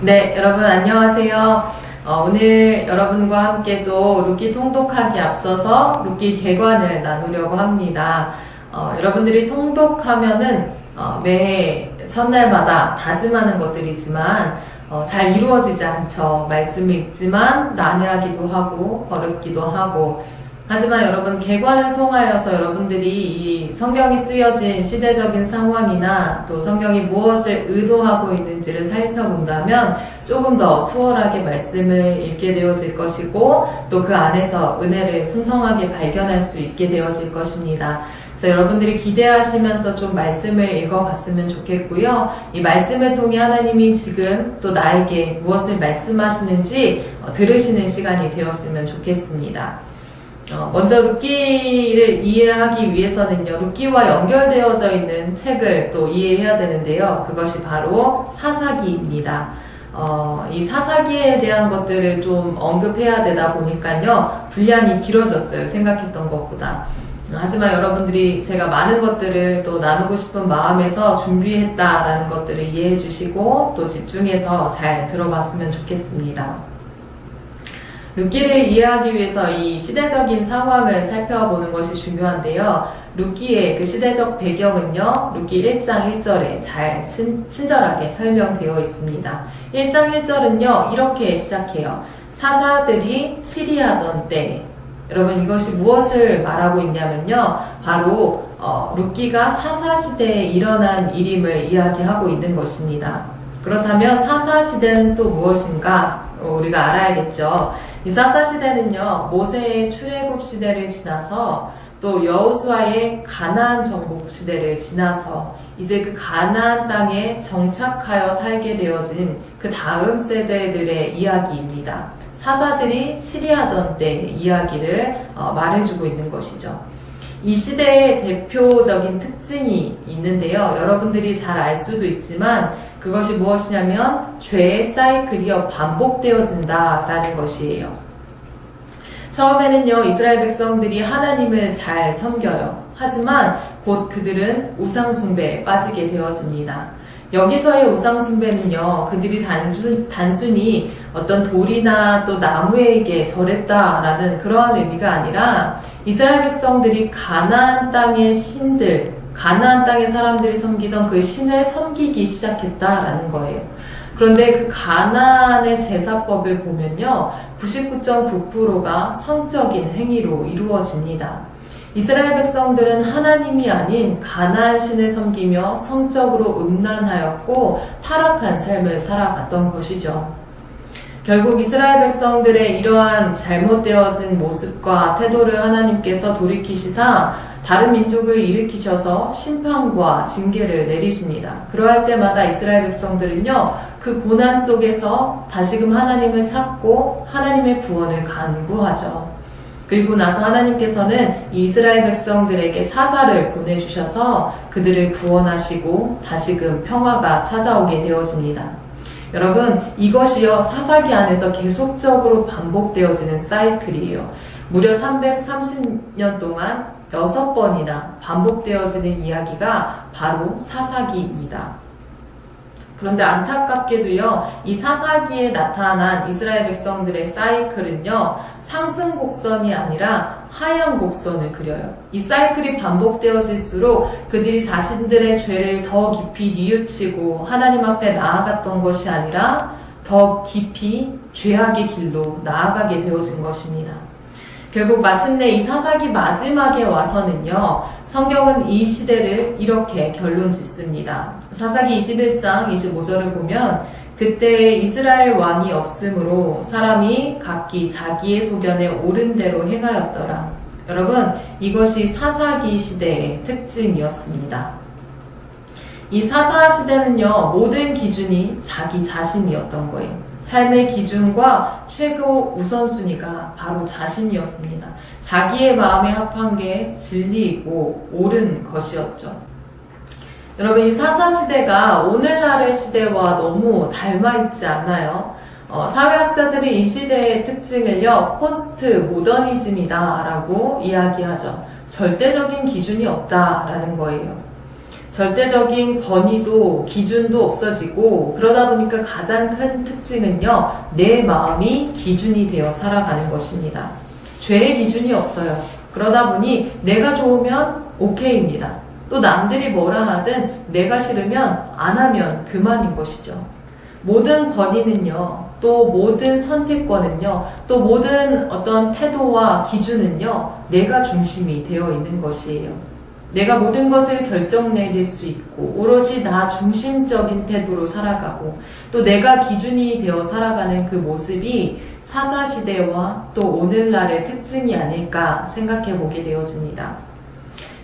네, 여러분 안녕하세요. 오늘 여러분과 함께 또 룻기 통독하기 앞서서 룻기 개관을 나누려고 합니다. 여러분들이 통독하면은 매해 첫날마다 다짐하는 것들이지만 잘 이루어지지 않죠. 말씀을 읽지만 난해하기도 하고 어렵기도 하고, 하지만 여러분 개관을 통하여서 여러분들이 이 성경이 쓰여진 시대적인 상황이나 또 성경이 무엇을 의도하고 있는지를 살펴본다면 조금 더 수월하게 말씀을 읽게 되어질 것이고, 또 그 안에서 은혜를 풍성하게 발견할 수 있게 되어질 것입니다. 그래서 여러분들이 기대하시면서 좀 말씀을 읽어갔으면 좋겠고요. 이 말씀을 통해 하나님이 지금 또 나에게 무엇을 말씀하시는지 들으시는 시간이 되었으면 좋겠습니다. 먼저 룻기를 이해하기 위해서는요, 룻기와 연결되어져 있는 책을 또 이해해야 되는데요. 그것이 바로 사사기입니다. 이 사사기에 대한 것들을 좀 언급해야 되다 보니까요, 분량이 길어졌어요. 생각했던 것보다. 하지만 여러분들이 제가 많은 것들을 또 나누고 싶은 마음에서 준비했다라는 것들을 이해해 주시고 또 집중해서 잘 들어봤으면 좋겠습니다. 룻기를 이해하기 위해서 이 시대적인 상황을 살펴보는 것이 중요한데요. 룻기의 그 시대적 배경은요, 룻기 1장 1절에 잘 친절하게 설명되어 있습니다. 1장 1절은요, 이렇게 시작해요. 사사들이 치리하던 때. 여러분, 이것이 무엇을 말하고 있냐면요, 바로 룻기가 사사시대에 일어난 일임을 이야기하고 있는 것입니다. 그렇다면 사사시대는 또 무엇인가 우리가 알아야겠죠. 이 사사시대는요, 모세의 출애굽 시대를 지나서 또 여호수아의 가나안 정복 시대를 지나서 이제 그 가나안 땅에 정착하여 살게 되어진 그 다음 세대들의 이야기입니다. 사사들이 치리하던 때의 이야기를 말해주고 있는 것이죠. 이 시대의 대표적인 특징이 있는데요. 여러분들이 잘 알 수도 있지만 그것이 무엇이냐면 죄의 사이클이요, 반복되어진다라는 것이에요. 처음에는요, 이스라엘 백성들이 하나님을 잘 섬겨요. 하지만 곧 그들은 우상숭배에 빠지게 되어집니다. 여기서의 우상숭배는요, 그들이 단순히 어떤 돌이나 또 나무에게 절했다라는 그러한 의미가 아니라 이스라엘 백성들이 가나안 땅의 신들, 가나안 땅의 사람들이 섬기던 그 신을 섬기기 시작했다라는 거예요. 그런데 그 가나안의 제사법을 보면요, 99.9%가 성적인 행위로 이루어집니다. 이스라엘 백성들은 하나님이 아닌 가나안 신을 섬기며 성적으로 음란하였고 타락한 삶을 살아갔던 것이죠. 결국 이스라엘 백성들의 이러한 잘못되어진 모습과 태도를 하나님께서 돌이키시사 다른 민족을 일으키셔서 심판과 징계를 내리십니다. 그러할 때마다 이스라엘 백성들은요, 그 고난 속에서 다시금 하나님을 찾고 하나님의 구원을 간구하죠. 그리고 나서 하나님께서는 이 이스라엘 백성들에게 사사를 보내주셔서 그들을 구원하시고 다시금 평화가 찾아오게 되어집니다. 여러분, 이것이요, 사사기 안에서 계속적으로 반복되어지는 사이클이에요. 무려 330년 동안 6번이나 반복되어지는 이야기가 바로 사사기입니다. 그런데 안타깝게도요, 이 사사기에 나타난 이스라엘 백성들의 사이클은요, 상승 곡선이 아니라 하향 곡선을 그려요. 이 사이클이 반복되어질수록 그들이 자신들의 죄를 더 깊이 뉘우치고 하나님 앞에 나아갔던 것이 아니라 더 깊이 죄악의 길로 나아가게 되어진 것입니다. 결국 마침내 이 사사기 마지막에 와서는요, 성경은 이 시대를 이렇게 결론 짓습니다. 사사기 21장 25절을 보면 그때 이스라엘 왕이 없으므로 사람이 각기 자기의 소견에 옳은 대로 행하였더라. 여러분, 이것이 사사기 시대의 특징이었습니다. 이 사사 시대는요, 모든 기준이 자기 자신이었던 거예요. 삶의 기준과 최고 우선순위가 바로 자신이었습니다. 자기의 마음에 합한 게 진리이고 옳은 것이었죠. 여러분, 이 사사시대가 오늘날의 시대와 너무 닮아있지 않나요? 사회학자들이 이 시대의 특징을요, 포스트 모더니즘이다 라고 이야기하죠. 절대적인 기준이 없다라는 거예요. 절대적인 권위도 기준도 없어지고 그러다 보니까 가장 큰 특징은요. 내 마음이 기준이 되어 살아가는 것입니다. 죄의 기준이 없어요. 그러다 보니 내가 좋으면 오케이입니다. 또 남들이 뭐라 하든 내가 싫으면 안 하면 그만인 것이죠. 모든 권위는요, 또 모든 선택권은요, 또 모든 어떤 태도와 기준은요, 내가 중심이 되어 있는 것이에요. 내가 모든 것을 결정 내릴 수 있고, 오롯이 나 중심적인 태도로 살아가고, 또 내가 기준이 되어 살아가는 그 모습이 사사시대와 또 오늘날의 특징이 아닐까 생각해 보게 되어집니다.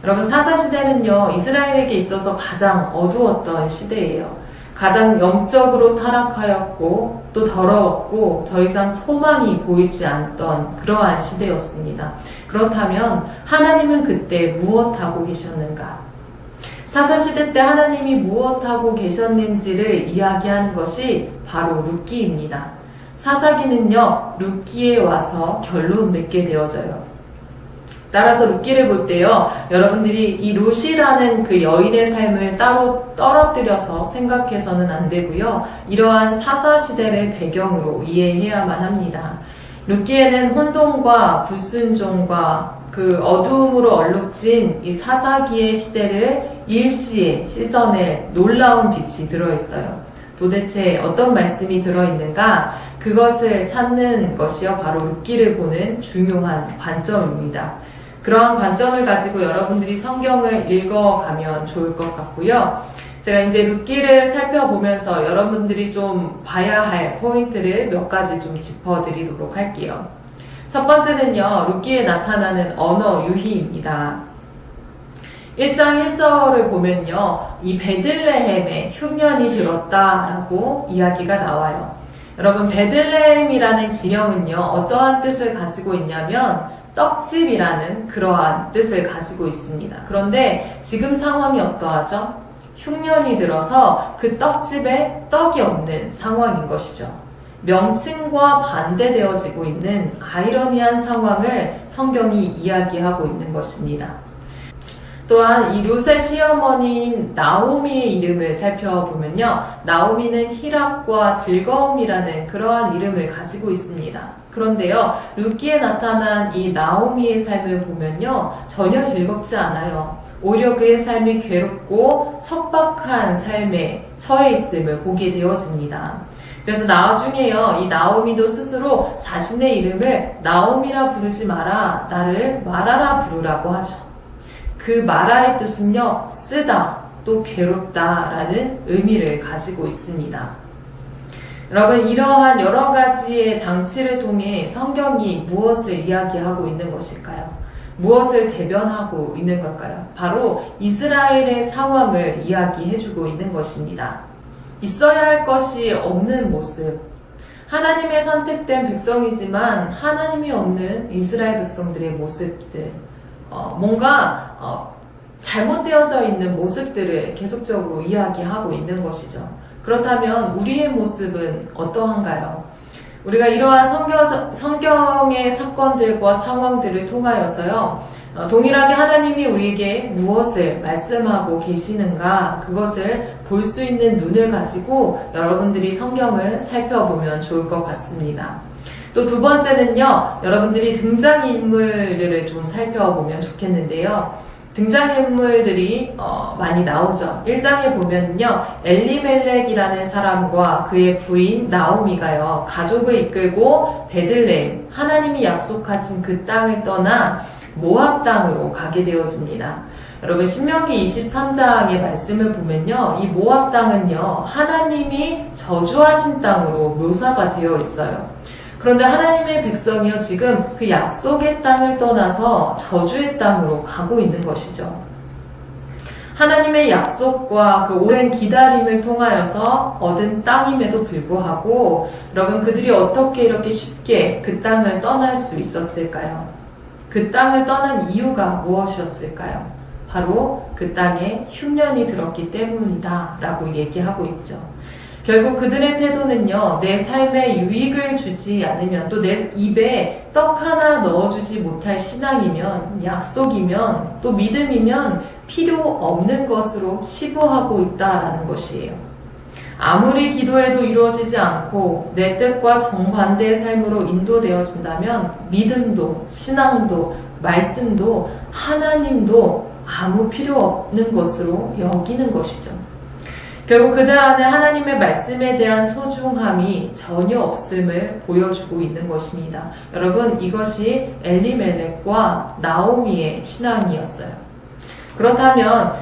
여러분, 사사시대는요, 이스라엘에게 있어서 가장 어두웠던 시대예요. 가장 영적으로 타락하였고 또 더러웠고 더 이상 소망이 보이지 않던 그러한 시대였습니다. 그렇다면 하나님은 그때 무엇하고 계셨는가? 사사시대 때 하나님이 무엇하고 계셨는지를 이야기하는 것이 바로 룻기입니다. 사사기는요, 룻기에 와서 결론 맺게 되어져요. 따라서 룻기를 볼 때요, 여러분들이 이 룻이라는 그 여인의 삶을 따로 떨어뜨려서 생각해서는 안 되고요. 이러한 사사시대를 배경으로 이해해야만 합니다. 룻기에는 혼돈과 불순종과 그 어두움으로 얼룩진 이 사사기의 시대를 일시에 씻어낼 놀라운 빛이 들어있어요. 도대체 어떤 말씀이 들어있는가? 그것을 찾는 것이요, 바로 룻기를 보는 중요한 관점입니다. 그러한 관점을 가지고 여러분들이 성경을 읽어가면 좋을 것 같고요. 제가 이제 룻기를 살펴보면서 여러분들이 좀 봐야 할 포인트를 몇 가지 좀 짚어드리도록 할게요. 첫 번째는요, 룻기에 나타나는 언어 유희입니다. 1장 1절을 보면요, 이 베들레헴에 흉년이 들었다라고 이야기가 나와요. 여러분, 베들레헴이라는 지명은요, 어떠한 뜻을 가지고 있냐면 떡집이라는 그러한 뜻을 가지고 있습니다. 그런데 지금 상황이 어떠하죠? 흉년이 들어서 그 떡집에 떡이 없는 상황인 것이죠. 명칭과 반대되어지고 있는 아이러니한 상황을 성경이 이야기하고 있는 것입니다. 또한 이 룻의 시어머니인 나오미의 이름을 살펴보면요, 나오미는 희락과 즐거움이라는 그러한 이름을 가지고 있습니다. 그런데요, 룻기에 나타난 이 나오미의 삶을 보면요, 전혀 즐겁지 않아요. 오히려 그의 삶이 괴롭고 척박한 삶에 처해 있음을 보게 되어집니다. 그래서 나중에요, 이 나오미도 스스로 자신의 이름을 나오미라 부르지 마라, 나를 마라라 부르라고 하죠. 그 마라의 뜻은요, 쓰다, 또 괴롭다 라는 의미를 가지고 있습니다. 여러분, 이러한 여러 가지의 장치를 통해 성경이 무엇을 이야기하고 있는 것일까요? 무엇을 대변하고 있는 걸까요? 바로 이스라엘의 상황을 이야기해주고 있는 것입니다. 있어야 할 것이 없는 모습, 하나님의 선택된 백성이지만 하나님이 없는 이스라엘 백성들의 모습들, 뭔가 잘못되어져 있는 모습들을 계속적으로 이야기하고 있는 것이죠. 그렇다면 우리의 모습은 어떠한가요? 우리가 이러한 성경의 사건들과 상황들을 통하여서요, 동일하게 하나님이 우리에게 무엇을 말씀하고 계시는가, 그것을 볼 수 있는 눈을 가지고 여러분들이 성경을 살펴보면 좋을 것 같습니다. 또 두 번째는요, 여러분들이 등장인물들을 좀 살펴보면 좋겠는데요. 등장인물들이 많이 나오죠. 1장에 보면요, 엘리멜렉이라는 사람과 그의 부인 나오미가요, 가족을 이끌고 베들레헴, 하나님이 약속하신 그 땅을 떠나 모압 땅으로 가게 되어집니다. 여러분, 신명기 23장의 말씀을 보면요, 이 모압 땅은요, 하나님이 저주하신 땅으로 묘사가 되어 있어요. 그런데 하나님의 백성이요, 지금 그 약속의 땅을 떠나서 저주의 땅으로 가고 있는 것이죠. 하나님의 약속과 그 오랜 기다림을 통하여서 얻은 땅임에도 불구하고, 여러분, 그들이 어떻게 이렇게 쉽게 그 땅을 떠날 수 있었을까요? 그 땅을 떠난 이유가 무엇이었을까요? 바로 그 땅에 흉년이 들었기 때문이다 라고 얘기하고 있죠. 결국 그들의 태도는요, 내 삶에 유익을 주지 않으면, 또 내 입에 떡 하나 넣어주지 못할 신앙이면, 약속이면, 또 믿음이면 필요 없는 것으로 치부하고 있다라는 것이에요. 아무리 기도해도 이루어지지 않고 내 뜻과 정반대의 삶으로 인도되어진다면 믿음도, 신앙도, 말씀도, 하나님도 아무 필요 없는 것으로 여기는 것이죠. 결국 그들 안에 하나님의 말씀에 대한 소중함이 전혀 없음을 보여주고 있는 것입니다. 여러분, 이것이 엘리멜렉과 나오미의 신앙이었어요. 그렇다면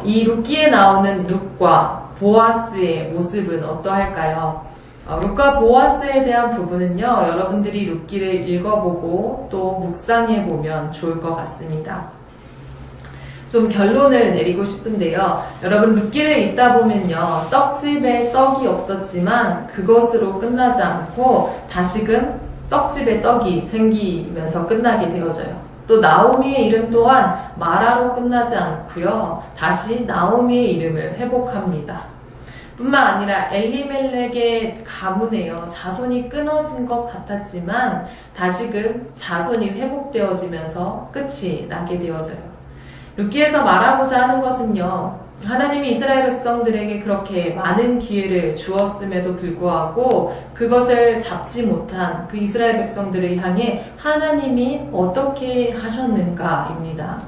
이 룻기에 나오는 룻과 보아스의 모습은 어떠할까요? 룻과 보아스에 대한 부분은요, 여러분들이 룻기를 읽어보고 또 묵상해보면 좋을 것 같습니다. 좀 결론을 내리고 싶은데요. 여러분, 룻기를 읽다 보면요, 떡집에 떡이 없었지만 그것으로 끝나지 않고 다시금 떡집에 떡이 생기면서 끝나게 되어져요. 또 나오미의 이름 또한 마라로 끝나지 않고요, 다시 나오미의 이름을 회복합니다. 뿐만 아니라 엘리멜렉의 가문에요, 자손이 끊어진 것 같았지만 다시금 자손이 회복되어지면서 끝이 나게 되어져요. 룻기에서 말하고자 하는 것은요, 하나님이 이스라엘 백성들에게 그렇게 많은 기회를 주었음에도 불구하고 그것을 잡지 못한 그 이스라엘 백성들을 향해 하나님이 어떻게 하셨는가입니다.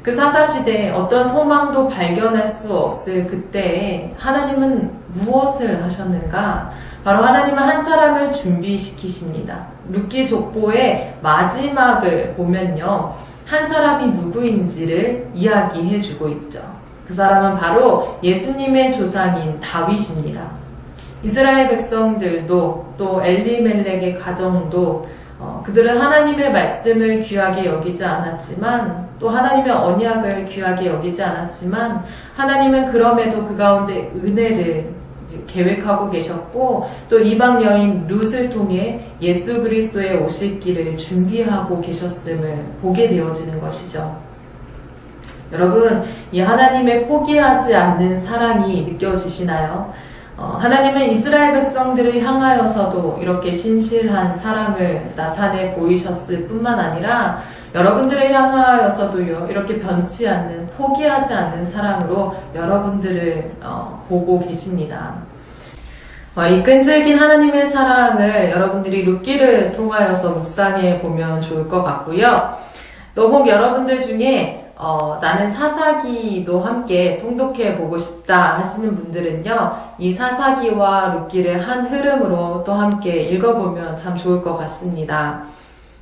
그 사사시대에 어떤 소망도 발견할 수 없을 그때에 하나님은 무엇을 하셨는가? 바로 하나님은 한 사람을 준비시키십니다. 룻기 족보의 마지막을 보면요, 한 사람이 누구인지를 이야기해주고 있죠. 그 사람은 바로 예수님의 조상인 다윗입니다. 이스라엘 백성들도 또 엘리멜렉의 가정도 그들은 하나님의 말씀을 귀하게 여기지 않았지만, 또 하나님의 언약을 귀하게 여기지 않았지만, 하나님은 그럼에도 그 가운데 은혜를 계획하고 계셨고, 또 이방 여인 룻을 통해 예수 그리스도의 오실 길을 준비하고 계셨음을 보게 되어지는 것이죠. 여러분, 이 하나님의 포기하지 않는 사랑이 느껴지시나요? 하나님은 이스라엘 백성들을 향하여서도 이렇게 신실한 사랑을 나타내 보이셨을 뿐만 아니라 여러분들을 향하여서도요, 이렇게 변치 않는, 포기하지 않는 사랑으로 여러분들을 보고 계십니다. 이 끈질긴 하나님의 사랑을 여러분들이 룻기를 통하여서 묵상해 보면 좋을 것 같고요. 또 혹 여러분들 중에 나는 사사기도 함께 통독해 보고 싶다 하시는 분들은요, 이 사사기와 룻기를 한 흐름으로 또 함께 읽어보면 참 좋을 것 같습니다.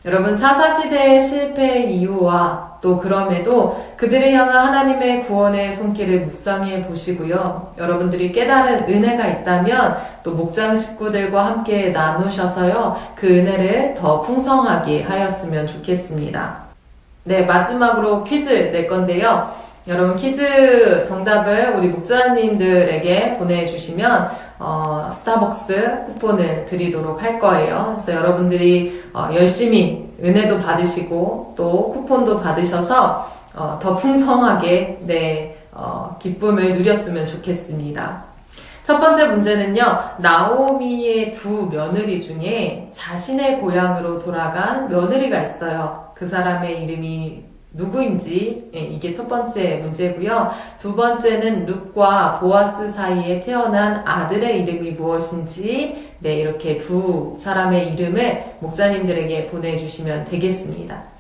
여러분, 사사시대의 실패의 이유와 또 그럼에도 그들을 향한 하나님의 구원의 손길을 묵상해 보시고요. 여러분들이 깨달은 은혜가 있다면 또 목장 식구들과 함께 나누셔서요, 그 은혜를 더 풍성하게 하였으면 좋겠습니다. 네, 마지막으로 퀴즈 낼 건데요. 여러분, 퀴즈 정답을 우리 목자님들에게 보내주시면 스타벅스 쿠폰을 드리도록 할 거예요. 그래서 여러분들이 열심히 은혜도 받으시고 또 쿠폰도 받으셔서 더 풍성하게 기쁨을 누렸으면 좋겠습니다. 첫 번째 문제는요, 나오미의 두 며느리 중에 자신의 고향으로 돌아간 며느리가 있어요. 그 사람의 이름이 누구인지, 이게 첫 번째 문제고요. 두 번째는 룻과 보아스 사이에 태어난 아들의 이름이 무엇인지, 이렇게 두 사람의 이름을 목자님들에게 보내주시면 되겠습니다.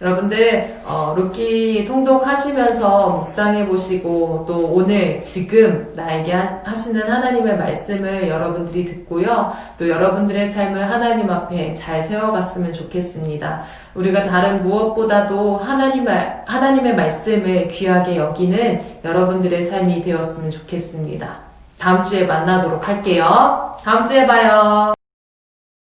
여러분들, 룻기 통독하시면서 묵상해보시고, 또 오늘 지금 나에게 하시는 하나님의 말씀을 여러분들이 듣고요. 또 여러분들의 삶을 하나님 앞에 잘 세워갔으면 좋겠습니다. 우리가 다른 무엇보다도 하나님의 말씀을 귀하게 여기는 여러분들의 삶이 되었으면 좋겠습니다. 다음 주에 만나도록 할게요. 다음 주에 봐요.